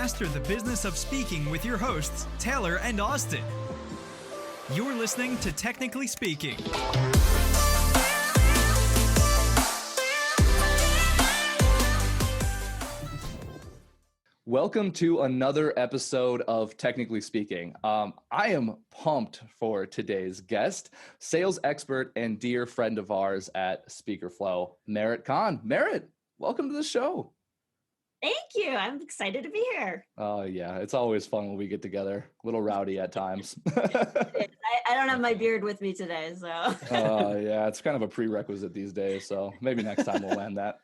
master the business of speaking with your hosts, Taylor and Austin. You're listening to Technically Speaking. Welcome to another episode of Technically Speaking. I am pumped for today's guest, sales expert and dear friend of ours at SpeakerFlow, Kahn. Merritt, welcome to the show. Thank you. I'm excited to be here. Oh, yeah. It's always fun when we get together. A little rowdy at times. I don't have my beard with me today, so. Yeah, it's kind of a prerequisite these days, so maybe next time we'll land that.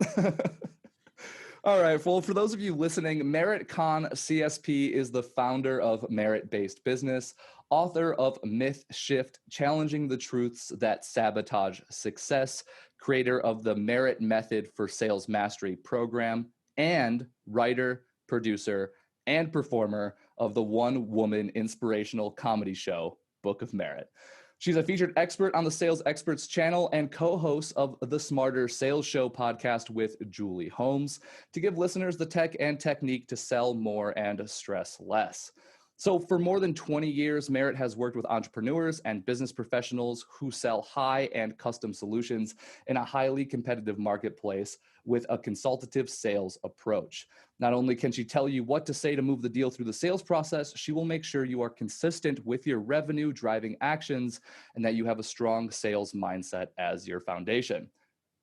All right. Well, for those of you listening, Merritt Kahn, CSP, is the founder of Merit-Based Business, author of Myth Shift, Challenging the Truths That Sabotage Success, creator of the Merit Method for Sales Mastery program, and writer, producer, and performer of the one-woman inspirational comedy show, Book of Merit. She's a featured expert on the Sales Experts channel and co-host of the Smarter Sales Show podcast with Julie Holmes to give listeners the tech and technique to sell more and stress less. So for more than 20 years, Merritt has worked with entrepreneurs and business professionals who sell high and custom solutions in a highly competitive marketplace with a consultative sales approach. Not only can she tell you what to say to move the deal through the sales process, she will make sure you are consistent with your revenue driving actions and that you have a strong sales mindset as your foundation.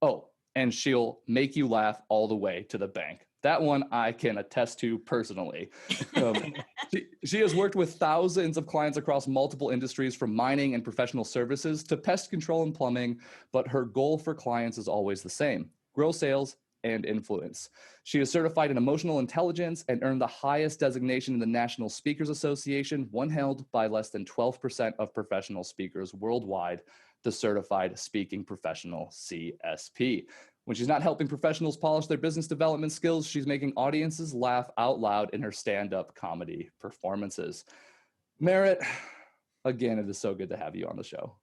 Oh, and she'll make you laugh all the way to the bank. That one I can attest to personally. She has worked with thousands of clients across multiple industries, from mining and professional services to pest control and plumbing, but her goal for clients is always the same: grow sales and influence. She is certified in emotional intelligence and earned the highest designation in the National Speakers Association, one held by less than 12% of professional speakers worldwide, the Certified Speaking Professional, CSP. When she's not helping professionals polish their business development skills, she's making audiences laugh out loud in her stand-up comedy performances. Merritt, again, it is so good to have you on the show.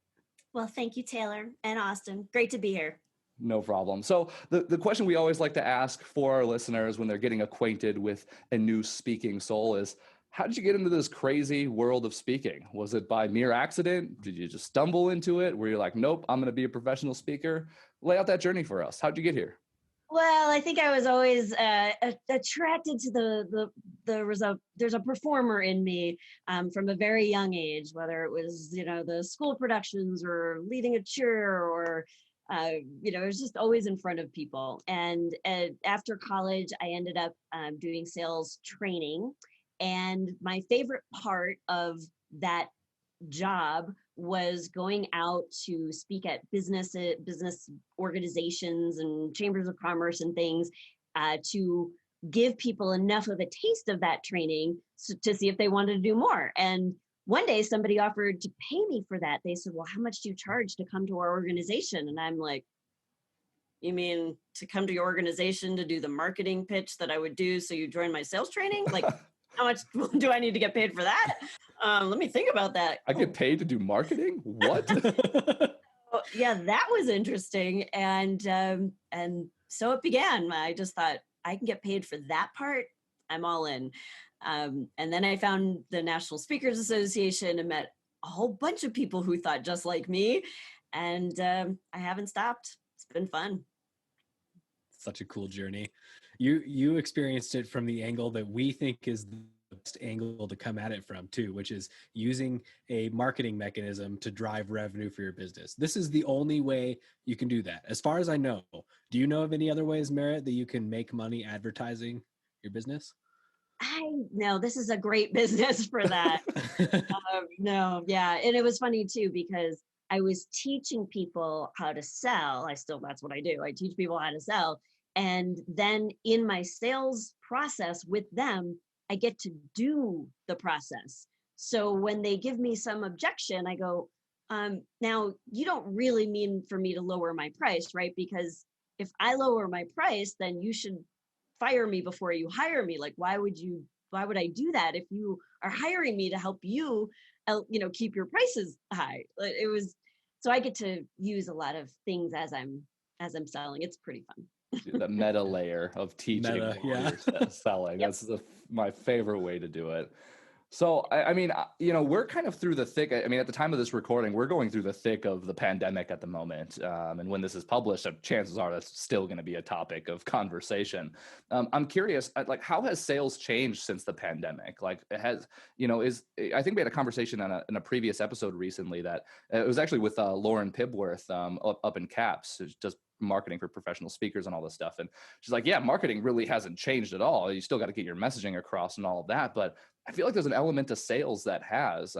Well, thank you, Taylor and Austin. Great to be here. No problem. So the question we always like to ask for our listeners when they're getting acquainted with a new speaking soul is, how did you get into this crazy world of speaking? Was it by mere accident? Did you just stumble into it? Were you like, nope, I'm going to be a professional speaker? Lay out that journey for us. How'd you get here? Well, I think I was always attracted to there's a performer in me from a very young age, whether it was, the school productions or leading a cheer or, it was just always in front of people. And after college, I ended up doing sales training. And my favorite part of that job was going out to speak at business organizations and chambers of commerce and things to give people enough of a taste of that training to see if they wanted to do more. And one day somebody offered to pay me for that. They said, well, how much do you charge to come to our organization? And I'm like, you mean to come to your organization to do the marketing pitch that I would do so you join my sales training? Like, how much do I need to get paid for that? Let me think about that. I get paid to do marketing? What? Yeah, that was interesting. And so it began. I just thought, I can get paid for that part. I'm all in. And then I found the National Speakers Association and met a whole bunch of people who thought just like me. And I haven't stopped. It's been fun. Such a cool journey. You experienced it from the angle that we think is the best angle to come at it from too, which is using a marketing mechanism to drive revenue for your business. This is the only way you can do that. As far as I know, do you know of any other ways, Merritt, that you can make money advertising your business? I know this is a great business for that. No, yeah. And it was funny too, because I was teaching people how to sell. That's what I do. I teach people how to sell. And then in my sales process with them, I get to do the process. So when they give me some objection, I go, now you don't really mean for me to lower my price, right? Because if I lower my price, then you should fire me before you hire me. Like, why would I do that if you are hiring me to help you, keep your prices high? So I get to use a lot of things as I'm selling. It's pretty fun. The meta layer of teaching Meta, while yeah. you're selling. Yep. That's my favorite way to do it. So, I mean, we're kind of through the thick. I mean, at the time of this recording, we're going through the thick of the pandemic at the moment. And when this is published, chances are that's still going to be a topic of conversation. I'm curious, like, how has sales changed since the pandemic? Like, it has, I think we had a conversation in a previous episode recently that it was actually with Lauren Pibworth up in CAPS, who's just marketing for professional speakers and all this stuff. And she's like, yeah, marketing really hasn't changed at all. You still got to get your messaging across and all of that. But I feel like there's an element to sales that has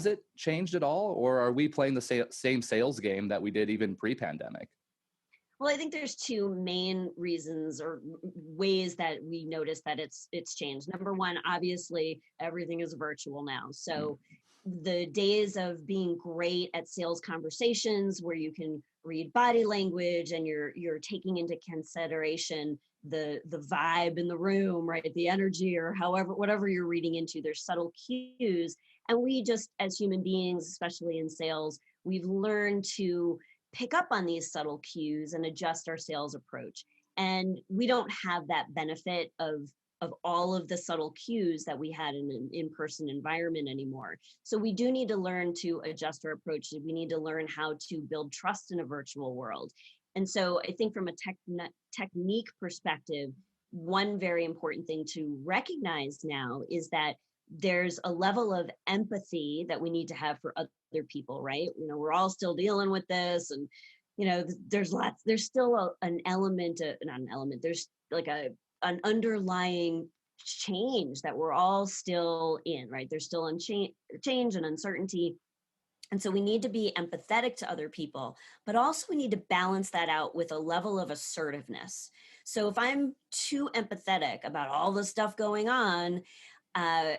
it changed at all? Or are we playing the same sales game that we did even pre-pandemic? Well, I think there's two main reasons or ways that we notice that it's changed. Number one, obviously, everything is virtual now. So the days of being great at sales conversations where you can read body language and you're taking into consideration the vibe in the room, right? The energy or whatever you're reading into, there's subtle cues. And we just, as human beings, especially in sales, we've learned to pick up on these subtle cues and adjust our sales approach. And we don't have that benefit of all of the subtle cues that we had in an in-person environment anymore. So we do need to learn to adjust our approach. We need to learn how to build trust in a virtual world. And so I think from a technique perspective, one very important thing to recognize now is that there's a level of empathy that we need to have for other people, right? We're all still dealing with this, and there's still an element, not an element, there's like an underlying change that we're all still in, right? There's still change and uncertainty. And so we need to be empathetic to other people, but also we need to balance that out with a level of assertiveness. So if I'm too empathetic about all the stuff going on, I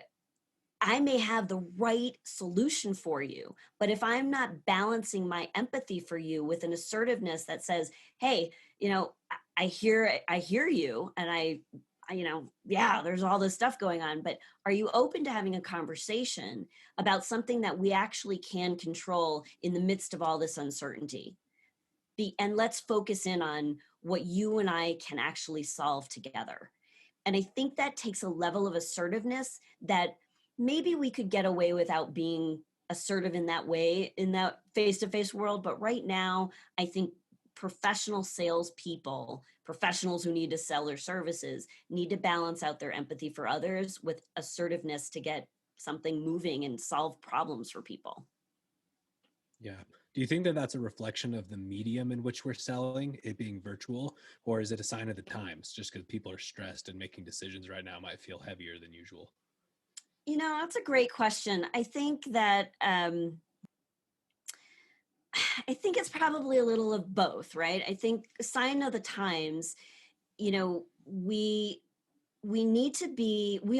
may have the right solution for you, but if I'm not balancing my empathy for you with an assertiveness that says, hey, I hear you, and yeah, there's all this stuff going on, but are you open to having a conversation about something that we actually can control in the midst of all this uncertainty? And let's focus in on what you and I can actually solve together. And I think that takes a level of assertiveness that maybe we could get away without being assertive in that way, in that face-to-face world. But right now, I think professional salespeople, professionals who need to sell their services, need to balance out their empathy for others with assertiveness to get something moving and solve problems for people. Yeah. Do you think that that's a reflection of the medium in which we're selling, it being virtual, or is it a sign of the times? Just because people are stressed and making decisions right now might feel heavier than usual. That's a great question. I think that it's probably a little of both, right? I think a sign of the times, we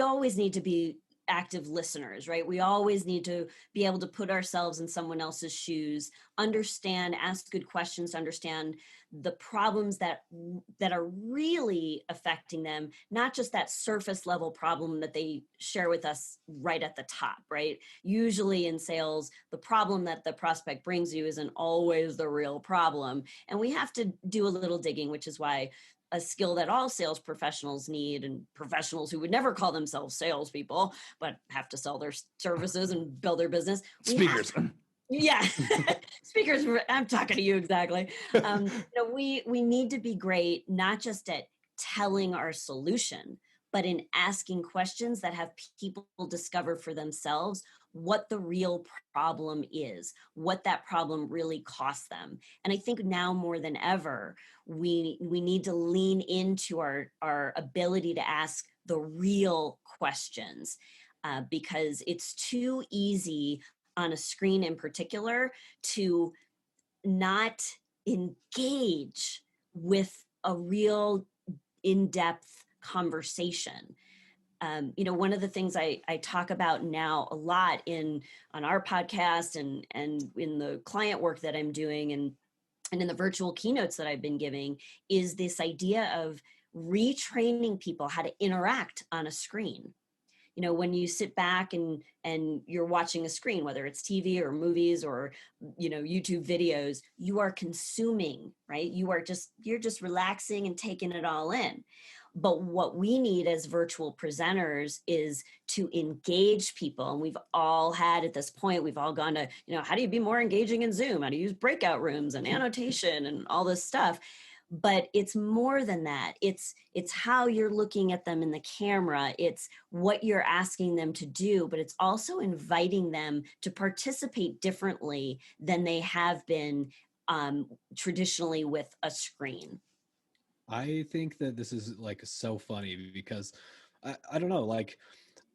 always need to be active listeners, right? We always need to be able to put ourselves in someone else's shoes, ask good questions, understand the problems that are really affecting them, not just that surface level problem that they share with us right at the top, right? Usually in sales, the problem that the prospect brings you isn't always the real problem. And we have to do a little digging, which is why a skill that all sales professionals need, and professionals who would never call themselves salespeople, but have to sell their services and build their business. Speakers. Yeah, speakers. I'm talking to you exactly. We need to be great, not just at telling our solution, but in asking questions that have people discover for themselves what the real problem is, what that problem really costs them. And I think now more than ever, we need to lean into our ability to ask the real questions, because it's too easy on a screen in particular to not engage with a real in-depth conversation. One of the things I talk about now a lot on our podcast and in the client work that I'm doing and in the virtual keynotes that I've been giving is this idea of retraining people how to interact on a screen. When you sit back and you're watching a screen, whether it's TV or movies or, YouTube videos, you are consuming, right? You're just relaxing and taking it all in. But what we need as virtual presenters is to engage people. And we've all had at this point, we've all gone to, how do you be more engaging in Zoom? How to use breakout rooms and annotation and all this stuff. But it's more than that. It's how you're looking at them in the camera. It's what you're asking them to do, but it's also inviting them to participate differently than they have been traditionally with a screen. I think that this is like so funny because I don't know, like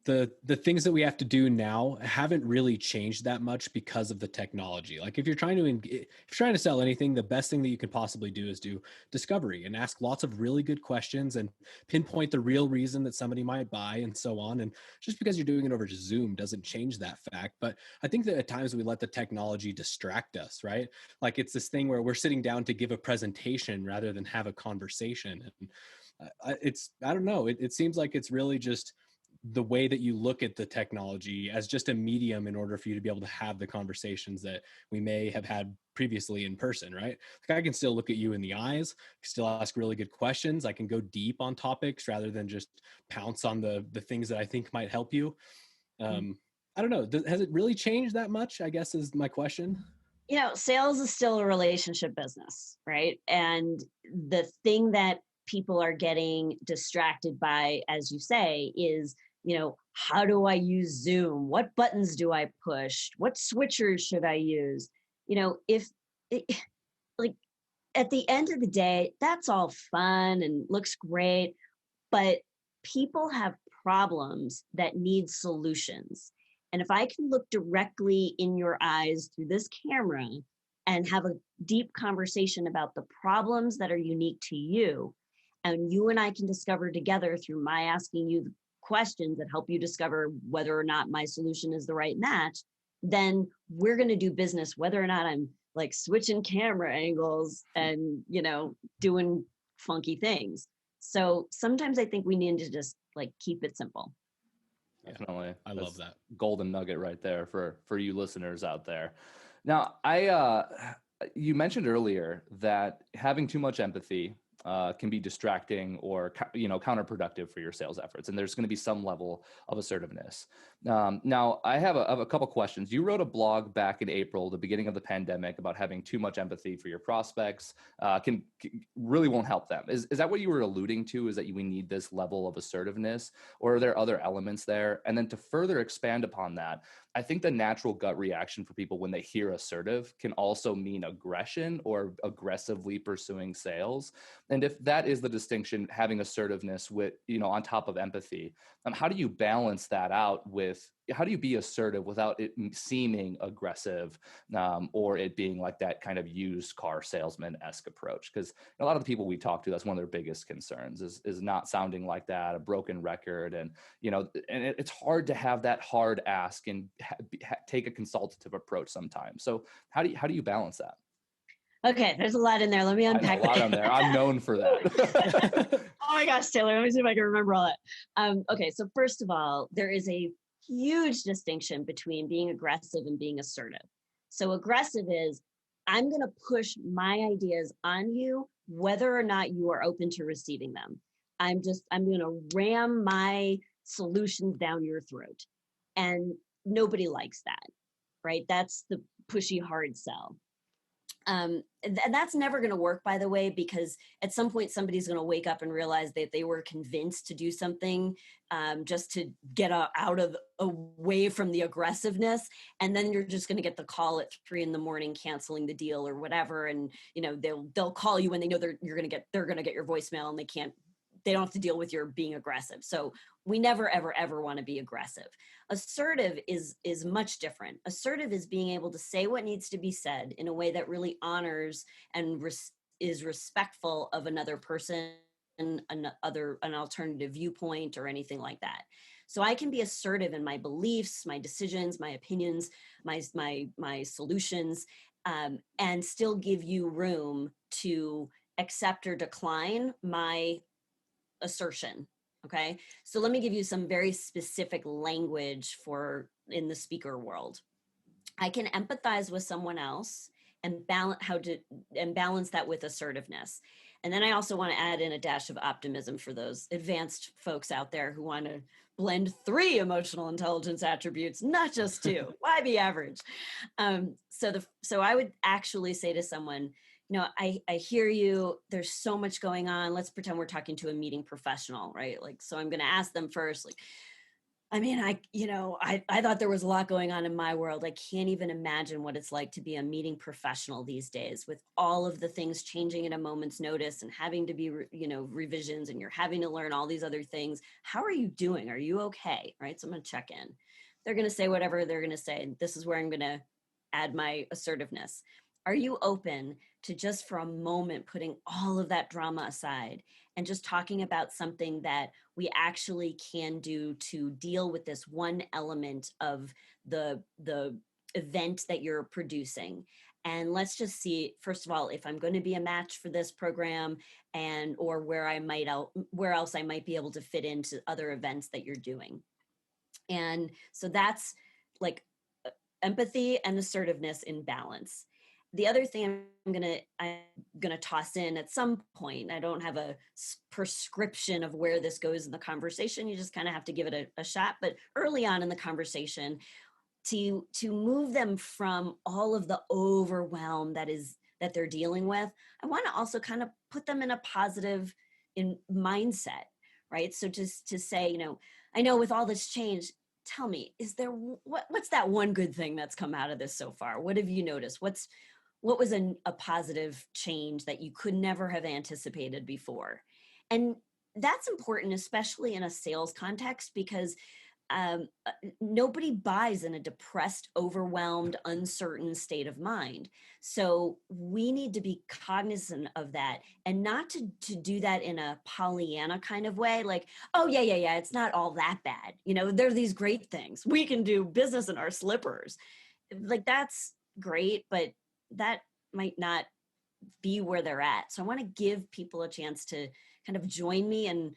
the things that we have to do now haven't really changed that much because of the technology. Like if you're trying to sell anything, the best thing that you can possibly do is do discovery and ask lots of really good questions and pinpoint the real reason that somebody might buy and so on. And just because you're doing it over Zoom doesn't change that fact. But I think that at times we let the technology distract us, right? Like it's this thing where we're sitting down to give a presentation rather than have a conversation. And I don't know. It seems like it's really just the way that you look at the technology as just a medium in order for you to be able to have the conversations that we may have had previously in person, right? Like I can still look at you in the eyes, still ask really good questions. I can go deep on topics rather than just pounce on the things that I think might help you. I don't know. Has it really changed that much, I guess, is my question. Sales is still a relationship business, right? And the thing that people are getting distracted by, as you say, is, how do I use Zoom? What buttons do I push? What switchers should I use? If it, like at the end of the day, that's all fun and looks great, but people have problems that need solutions. And if I can look directly in your eyes through this camera and have a deep conversation about the problems that are unique to you, and you and I can discover together through my asking you questions that help you discover whether or not my solution is the right match, then we're going to do business, whether or not I'm like switching camera angles and, doing funky things. So sometimes I think we need to just like keep it simple. Definitely. I love that. Golden nugget right there for you listeners out there. Now, you mentioned earlier that having too much empathy can be distracting or counterproductive for your sales efforts, and there's going to be some level of assertiveness. Now, I have a couple questions. You wrote a blog back in April, the beginning of the pandemic, about having too much empathy for your prospects can really won't help them. Is that what you were alluding to? Is that we need this level of assertiveness, or are there other elements there? And then to further expand upon that, I think the natural gut reaction for people when they hear assertive can also mean aggression or aggressively pursuing sales. And if that is the distinction, having assertiveness with, on top of empathy, how do you balance that out with, how do you be assertive without it seeming aggressive or it being like that kind of used car salesman-esque approach? Because a lot of the people we talk to, that's one of their biggest concerns is not sounding like that, a broken record. And, and it's hard to have that hard ask and take a consultative approach sometimes. So how do you balance that? Okay, there's a lot in there. Let me unpack a lot on there. I'm known for that. Oh my gosh, Taylor, let me see if I can remember all that. Okay, so first of all, there is a huge distinction between being aggressive and being assertive. So aggressive is, I'm going to push my ideas on you, whether or not you are open to receiving them. I'm going to ram my solutions down your throat. And nobody likes that, right? That's the pushy hard sell. And that's never going to work, by the way, because at some point somebody's going to wake up and realize that they were convinced to do something just to get away from the aggressiveness, and then you're just going to get the call at 3 a.m. canceling the deal or whatever, and they'll call you when they know they're going to get your voicemail, and they don't have to deal with your being aggressive. So we never, ever, ever want to be aggressive. Assertive is much different. Assertive is being able to say what needs to be said in a way that really honors and is respectful of another person, an alternative viewpoint, or anything like that. So I can be assertive in my beliefs, my decisions, my opinions, my solutions, and still give you room to accept or decline my assertion. Okay. So let me give you some very specific language for in the speaker world. I can empathize with someone else and balance that with assertiveness. And then I also want to add in a dash of optimism for those advanced folks out there who want to blend 3 emotional intelligence attributes, not just 2. Why be average? So I would actually say to someone, I hear you. There's so much going on. Let's pretend we're talking to a meeting professional, right? Like, so I'm going to ask them first, like, I mean, I thought there was a lot going on in my world. I can't even imagine what it's like to be a meeting professional these days with all of the things changing at a moment's notice and having to be, revisions, and you're having to learn all these other things. How are you doing? Are you okay? Right. So I'm going to check in. They're going to say whatever they're going to say. This is where I'm going to add my assertiveness. Are you open to just for a moment putting all of that drama aside and just talking about something that we actually can do to deal with this one element of the event that you're producing? And let's just see, first of all, if I'm going to be a match for this program, and or where else I might be able to fit into other events that you're doing. And so that's like empathy and assertiveness in balance. The other thing I'm gonna toss in at some point, I don't have a prescription of where this goes in the conversation. You just kind of have to give it a shot. But early on in the conversation, to move them from all of the overwhelm that they're dealing with, I want to also kind of put them in a positive mindset, right? So just to say, I know with all this change, tell me, is there what's that one good thing that's come out of this so far? What have you noticed? What was a positive change that you could never have anticipated before? And that's important, especially in a sales context, because nobody buys in a depressed, overwhelmed, uncertain state of mind. So we need to be cognizant of that, and not to do that in a Pollyanna kind of way, like, oh yeah, it's not all that bad. There are these great things. We can do business in our slippers. Like, that's great, but that might not be where they're at. So I want to give people a chance to kind of join me in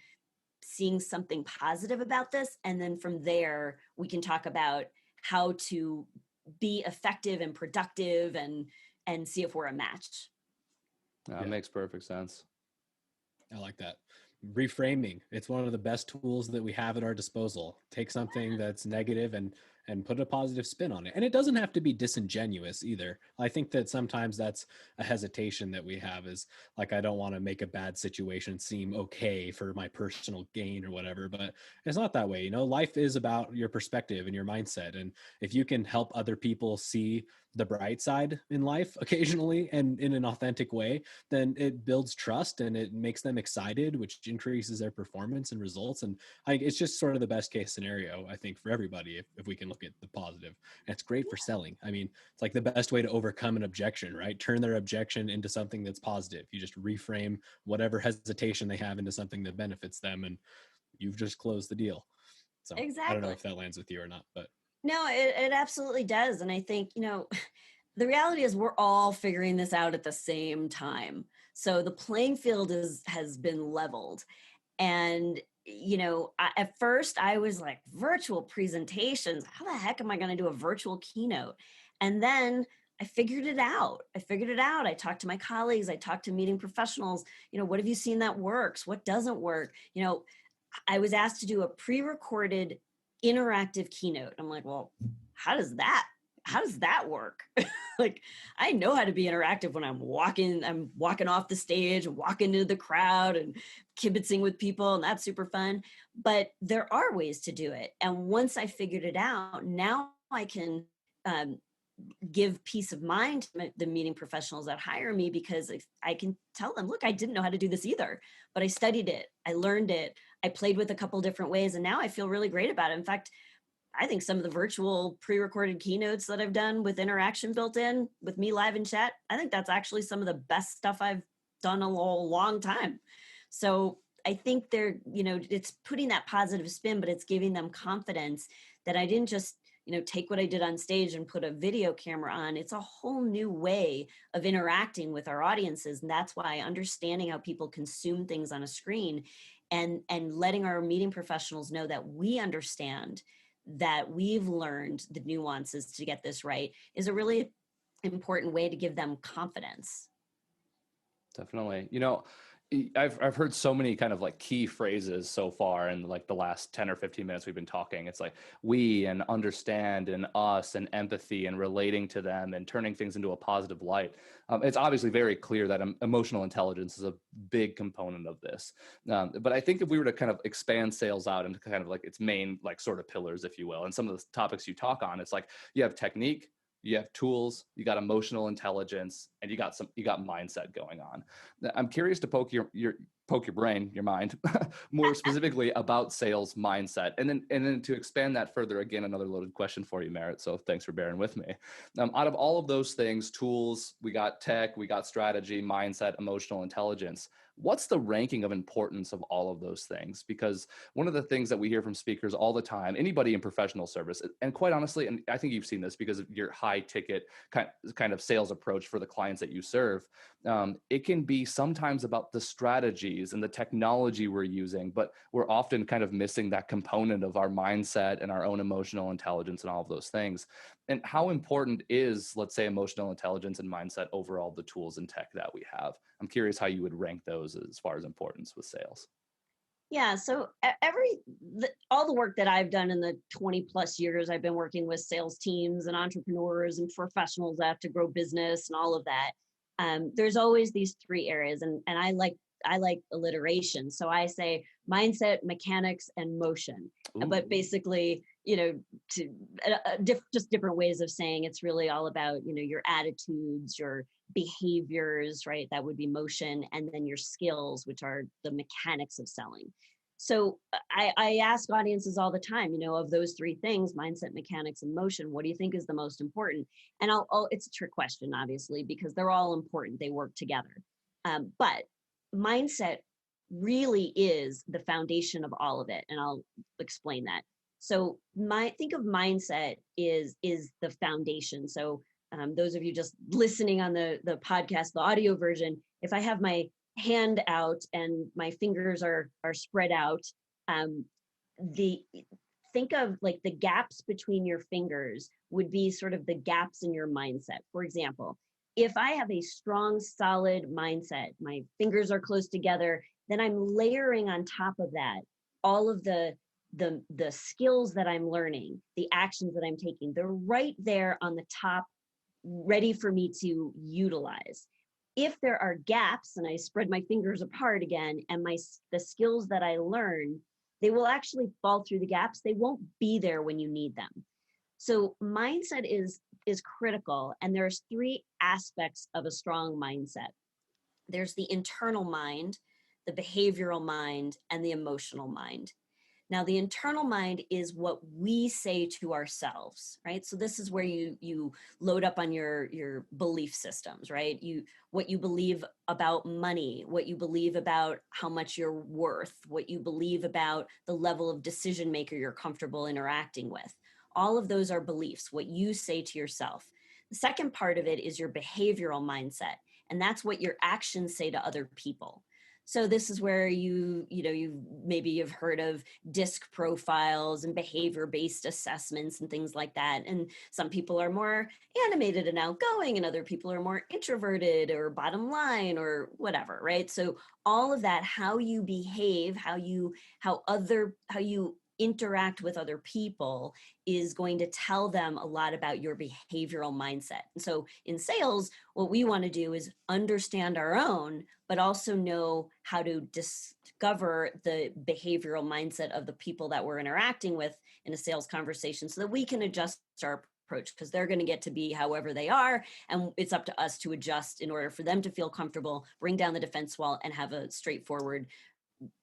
seeing something positive about this. And then from there, we can talk about how to be effective and productive and see if we're a match. That makes perfect sense. I like that. Reframing. It's one of the best tools that we have at our disposal. Take something that's negative and put a positive spin on it. And it doesn't have to be disingenuous either. I think that sometimes that's a hesitation that we have, is like, I don't want to make a bad situation seem okay for my personal gain or whatever, but it's not that way. Life is about your perspective and your mindset. And if you can help other people see the bright side in life occasionally and in an authentic way, then it builds trust and it makes them excited, which increases their performance and results. And it's just sort of the best case scenario, I think, for everybody, if we can look at the positive. And it's great for selling. I mean, it's like the best way to overcome an objection, right? Turn their objection into something that's positive. You just reframe whatever hesitation they have into something that benefits them, and you've just closed the deal. So Exactly. I don't know if that lands with you or not, but no, it absolutely does. And I think, the reality is we're all figuring this out at the same time. So the playing field has been leveled. And, at first I was like, virtual presentations, how the heck am I going to do a virtual keynote? And then I figured it out. I talked to my colleagues. I talked to meeting professionals. What have you seen that works? What doesn't work? I was asked to do a pre-recorded interactive keynote. I'm like, well, how does that work? Like, I know how to be interactive when I'm walking off the stage and walking into the crowd and kibitzing with people, and that's super fun. But there are ways to do it. And once I figured it out, now I can give peace of mind to the meeting professionals that hire me, because I can tell them, look, I didn't know how to do this either, but I studied it, I learned it, I played with a couple different ways, and now I feel really great about it. In fact, I think some of the virtual pre-recorded keynotes that I've done with interaction built in with me live in chat, I think that's actually some of the best stuff I've done a long time. So I think it's putting that positive spin, but it's giving them confidence that I didn't just, take what I did on stage and put a video camera on. It's a whole new way of interacting with our audiences. And that's why understanding how people consume things on a screen and letting our meeting professionals know that we understand, that we've learned the nuances to get this right, is a really important way to give them confidence. Definitely. You know, I've heard so many kind of like key phrases so far in like the last 10 or 15 minutes we've been talking. It's like we and understand and us and empathy and relating to them and turning things into a positive light. It's obviously very clear that emotional intelligence is a big component of this. But I think if we were to kind of expand sales out into kind of like its main like sort of pillars, if you will, and some of the topics you talk on, it's like you have technique, you have tools, you got emotional intelligence, and you got mindset going on. I'm curious to poke your brain, your mind, more specifically about sales mindset, and then to expand that further. Again, another loaded question for you, Merritt. So thanks for bearing with me. Out of all of those things, tools, we got tech, we got strategy, mindset, emotional intelligence. What's the ranking of importance of all of those things? Because one of the things that we hear from speakers all the time, anybody in professional service, and quite honestly, and I think you've seen this because of your high ticket kind of sales approach for the clients that you serve, it can be sometimes about the strategies and the technology we're using, but we're often kind of missing that component of our mindset and our own emotional intelligence and all of those things. And how important is, let's say, emotional intelligence and mindset over all the tools and tech that we have? I'm curious how you would rank those as far as importance with sales. Yeah, so all the work that I've done in the 20 plus years I've been working with sales teams and entrepreneurs and professionals that have to grow business and all of that, there's always these three areas, and I like alliteration. So I say mindset, mechanics, and motion. Ooh. But basically, just different ways of saying it's really all about, your attitudes, your behaviors, right? That would be motion, and then your skills, which are the mechanics of selling. So I ask audiences all the time, of those three things, mindset, mechanics, and motion, what do you think is the most important? And it's a trick question, obviously, because they're all important. They work together. But mindset really is the foundation of all of it. And I'll explain that. So think of mindset is the foundation. So those of you just listening on the podcast, the audio version, if I have my hand out and my fingers are spread out, think of like the gaps between your fingers would be sort of the gaps in your mindset. For example, if I have a strong, solid mindset, my fingers are close together, then I'm layering on top of that all of the skills that I'm learning, the actions that I'm taking. They're right there on the top, ready for me to utilize. If there are gaps and I spread my fingers apart again, and the skills that I learn, they will actually fall through the gaps. They won't be there when you need them. So mindset is critical, and there's three aspects of a strong mindset. There's the internal mind, the behavioral mind, and the emotional mind. Now, the internal mind is what we say to ourselves, right? So this is where you load up on your belief systems, right? What you believe about money, what you believe about how much you're worth, what you believe about the level of decision maker you're comfortable interacting with. All of those are beliefs, what you say to yourself. The second part of it is your behavioral mindset, and that's what your actions say to other people. So this is where you maybe you've heard of DISC profiles and behavior-based assessments and things like that. And some people are more animated and outgoing, and other people are more introverted or bottom line or whatever, right? So all of that, how you behave, how you interact with other people is going to tell them a lot about your behavioral mindset. And so in sales, what we want to do is understand our own, but also know how to discover the behavioral mindset of the people that we're interacting with in a sales conversation so that we can adjust our approach, because they're going to get to be however they are, and it's up to us to adjust in order for them to feel comfortable, bring down the defense wall, and have a straightforward,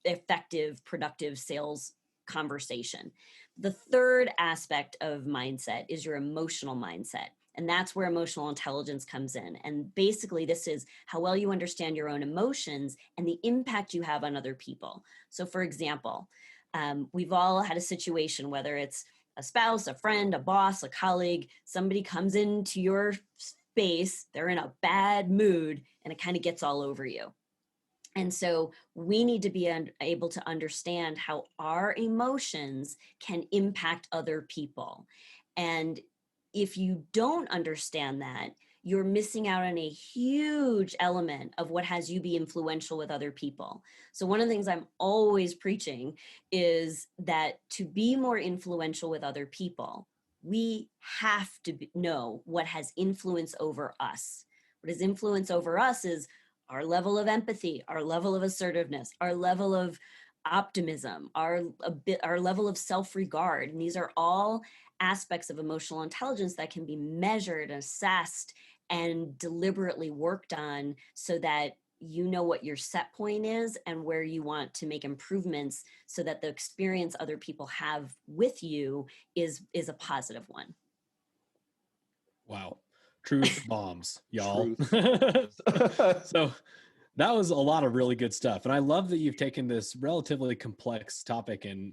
effective, productive sales conversation. The third aspect of mindset is your emotional mindset. And that's where emotional intelligence comes in. And basically, this is how well you understand your own emotions and the impact you have on other people. So for example, we've all had a situation, whether it's a spouse, a friend, a boss, a colleague, somebody comes into your space, they're in a bad mood, and it kind of gets all over you. And so we need to be able to understand how our emotions can impact other people. And if you don't understand that, you're missing out on a huge element of what has you be influential with other people. So one of the things I'm always preaching is that to be more influential with other people, we have to know what has influence over us. What has influence over us is our level of empathy, our level of assertiveness, our level of optimism, our level of self-regard. And these are all aspects of emotional intelligence that can be measured, assessed, and deliberately worked on so that you know what your set point is and where you want to make improvements so that the experience other people have with you is a positive one. Wow. Truth bombs, y'all. Truth. So that was a lot of really good stuff. And I love that you've taken this relatively complex topic and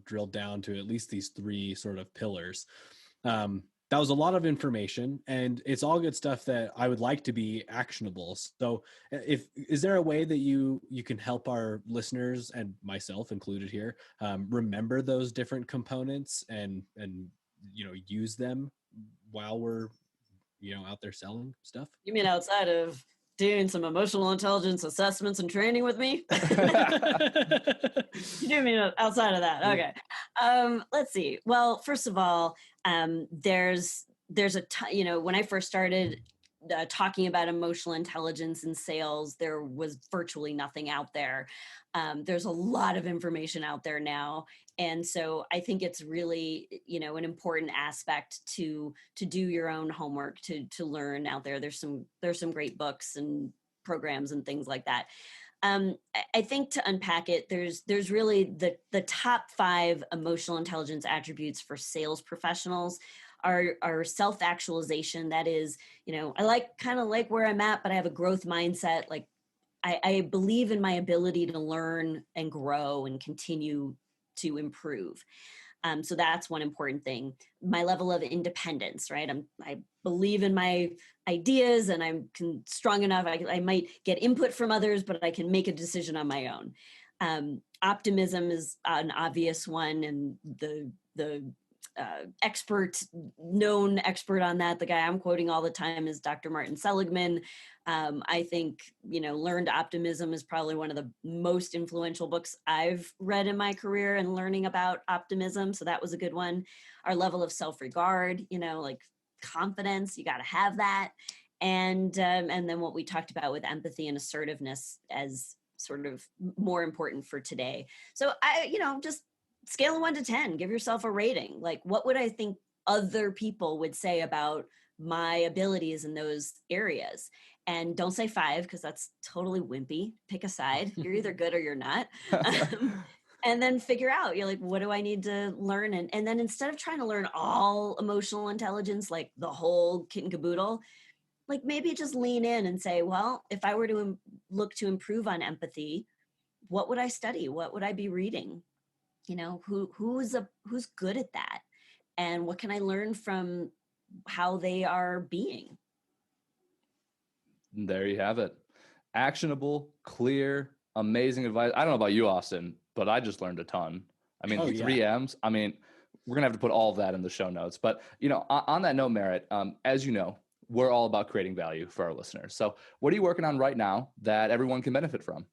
drilled down to at least these three sort of pillars. That was a lot of information, and it's all good stuff that I would like to be actionable. So is there a way that you can help our listeners, and myself included here, remember those different components and use them while we're out there selling stuff? You mean outside of doing some emotional intelligence assessments and training with me? You do mean outside of that. Okay. Let's see. Well, first of all, there's when I first started talking about emotional intelligence in sales, there was virtually nothing out there. There's a lot of information out there now. And so I think it's really, an important aspect to do your own homework, to learn out there. There's some great books and programs and things like that. I think to unpack it, there's really the top 5 emotional intelligence attributes for sales professionals are self-actualization. That is, I kind of like where I'm at, but I have a growth mindset. Like I believe in my ability to learn and grow and continue to improve. So that's one important thing. My level of independence, right? I believe in my ideas and I'm strong enough. I might get input from others, but I can make a decision on my own. Optimism is an obvious one, and the known expert on that, the guy I'm quoting all the time, is Dr. Martin Seligman. I think, Learned Optimism is probably one of the most influential books I've read in my career and learning about optimism. So that was a good one. Our level of self-regard, like confidence, you got to have that. And then what we talked about with empathy and assertiveness as sort of more important for today. So just scale of 1 to 10, give yourself a rating. Like, what would I think other people would say about my abilities in those areas? And don't say 5, because that's totally wimpy. Pick a side. You're either good or you're not. And then figure out, you're like, what do I need to learn? And then instead of trying to learn all emotional intelligence, like the whole kit and caboodle, like maybe just lean in and say, well, if I were to look to improve on empathy, what would I study? What would I be reading? Who's good at that? And what can I learn from how they are being? There you have it. Actionable, clear, amazing advice. I don't know about you, Austin, but I just learned a ton. I mean, the 3 M's, we're going to have to put all of that in the show notes. But, on that note, Merritt, as you know, we're all about creating value for our listeners. So what are you working on right now that everyone can benefit from?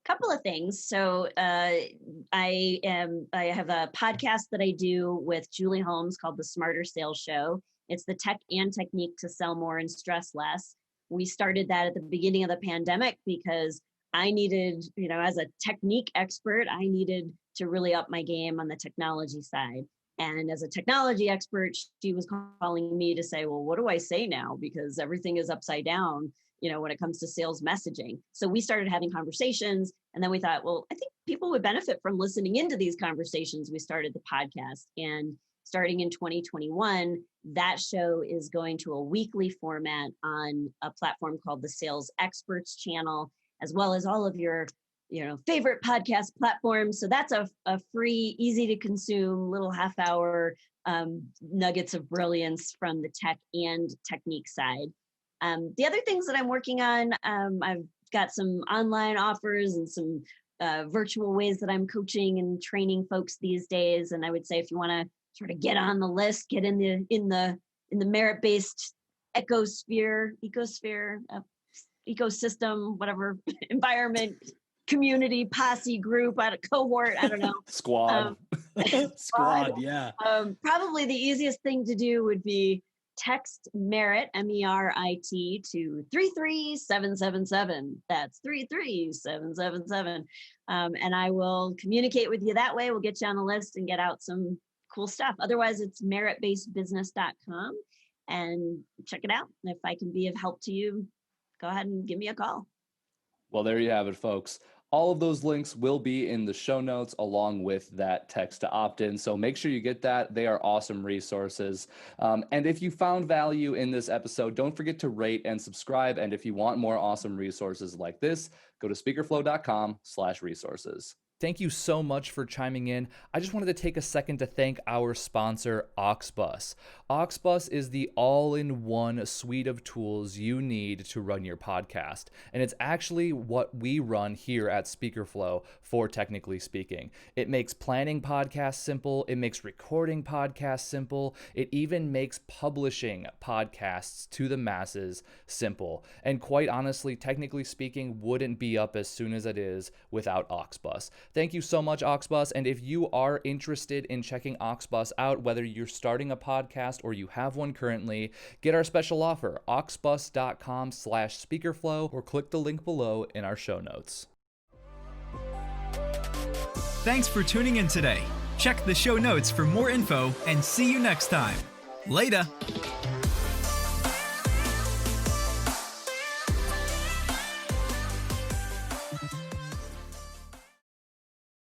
Couple of things. So I have a podcast that I do with Julie Holmes called The Smarter Sales Show. It's the tech and technique to sell more and stress less. We started that at the beginning of the pandemic because I needed, as a technique expert, I needed to really up my game on the technology side. And as a technology expert, she was calling me to say, well, what do I say now? Because everything is upside down, when it comes to sales messaging. So we started having conversations, and then we thought, well, I think people would benefit from listening into these conversations. We started the podcast, and starting in 2021, that show is going to a weekly format on a platform called the Sales Experts Channel, as well as all of your favorite podcast platforms. So that's a free, easy to consume little half-hour nuggets of brilliance from the tech and technique side. The other things that I'm working on, I've got some online offers and some virtual ways that I'm coaching and training folks these days. And I would say if you want to sort of get on the list, get in the merit-based ecosystem, whatever, environment, community, posse, group, cohort, I don't know. Squad. Squad, yeah. Probably the easiest thing to do would be text merit, MERIT, to 33777. That's 33777. And I will communicate with you that way. We'll get you on the list and get out some cool stuff. Otherwise, it's meritbasedbusiness.com, and check it out. If I can be of help to you, go ahead and give me a call. Well, there you have it, folks. All of those links will be in the show notes along with that text to opt-in. So make sure you get that. They are awesome resources. And if you found value in this episode, don't forget to rate and subscribe. And if you want more awesome resources like this, go to speakerflow.com/resources. Thank you so much for chiming in. I just wanted to take a second to thank our sponsor, Auxbus. Auxbus is the all-in-one suite of tools you need to run your podcast. And it's actually what we run here at SpeakerFlow for Technically Speaking. It makes planning podcasts simple. It makes recording podcasts simple. It even makes publishing podcasts to the masses simple. And quite honestly, Technically Speaking wouldn't be up as soon as it is without Auxbus. Thank you so much, Auxbus. And if you are interested in checking Auxbus out, whether you're starting a podcast or you have one currently, get our special offer, auxbus.com/speakerflow, or click the link below in our show notes. Thanks for tuning in today. Check the show notes for more info and see you next time. Later.